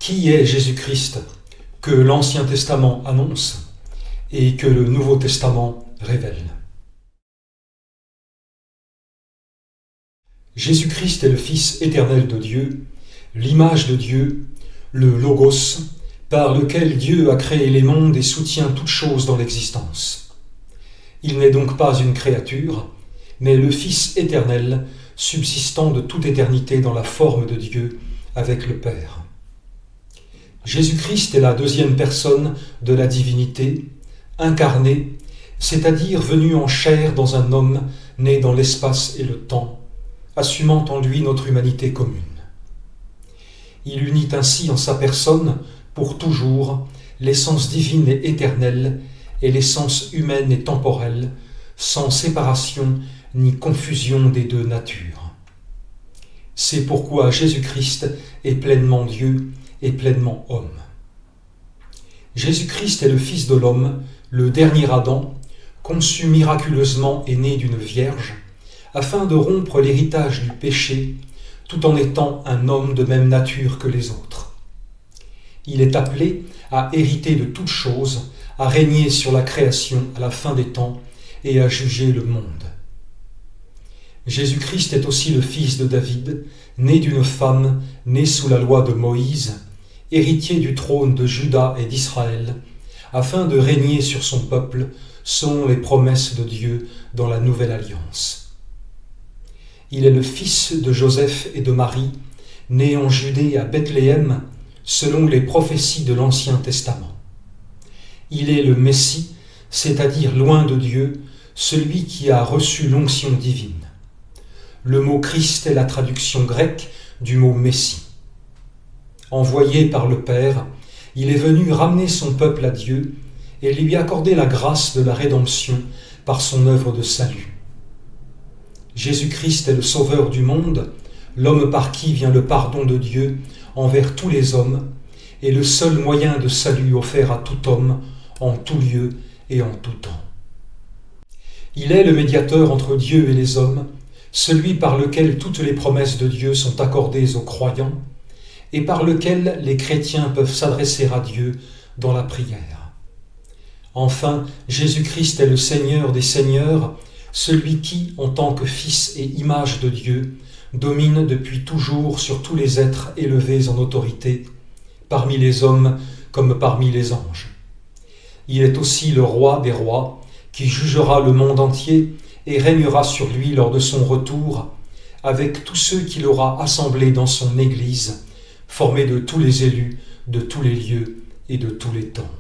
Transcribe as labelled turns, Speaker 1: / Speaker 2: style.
Speaker 1: Qui est Jésus-Christ que l'Ancien Testament annonce et que le Nouveau Testament révèle? Jésus-Christ est le Fils éternel de Dieu, l'image de Dieu, le Logos, par lequel Dieu a créé les mondes et soutient toutes choses dans l'existence. Il n'est donc pas une créature, mais le Fils éternel, subsistant de toute éternité dans la forme de Dieu avec le Père. Jésus-Christ est la deuxième personne de la divinité, incarnée, c'est-à-dire venu en chair dans un homme né dans l'espace et le temps, assumant en lui notre humanité commune. Il unit ainsi en sa personne, pour toujours, l'essence divine et éternelle et l'essence humaine et temporelle, sans séparation ni confusion des deux natures. C'est pourquoi Jésus-Christ est pleinement Dieu et pleinement homme. Jésus-Christ est le Fils de l'homme, le dernier Adam, conçu miraculeusement et né d'une vierge, afin de rompre l'héritage du péché, tout en étant un homme de même nature que les autres. Il est appelé à hériter de toutes choses, à régner sur la création à la fin des temps et à juger le monde. Jésus-Christ est aussi le fils de David, né d'une femme, née sous la loi de Moïse, héritier du trône de Juda et d'Israël, afin de régner sur son peuple selon les promesses de Dieu dans la Nouvelle Alliance. Il est le fils de Joseph et de Marie, né en Judée à Bethléem, selon les prophéties de l'Ancien Testament. Il est le Messie, c'est-à-dire loin de Dieu, celui qui a reçu l'onction divine. Le mot Christ est la traduction grecque du mot Messie. Envoyé par le Père, il est venu ramener son peuple à Dieu et lui accorder la grâce de la rédemption par son œuvre de salut. Jésus-Christ est le Sauveur du monde, l'homme par qui vient le pardon de Dieu envers tous les hommes, et le seul moyen de salut offert à tout homme, en tout lieu et en tout temps. Il est le médiateur entre Dieu et les hommes, celui par lequel toutes les promesses de Dieu sont accordées aux croyants, et par lequel les chrétiens peuvent s'adresser à Dieu dans la prière. Enfin, Jésus-Christ est le Seigneur des seigneurs, celui qui, en tant que Fils et image de Dieu, domine depuis toujours sur tous les êtres élevés en autorité, parmi les hommes comme parmi les anges. Il est aussi le roi des rois, qui jugera le monde entier et régnera sur lui lors de son retour, avec tous ceux qu'il aura assemblés dans son Église, formée de tous les élus, de tous les lieux et de tous les temps.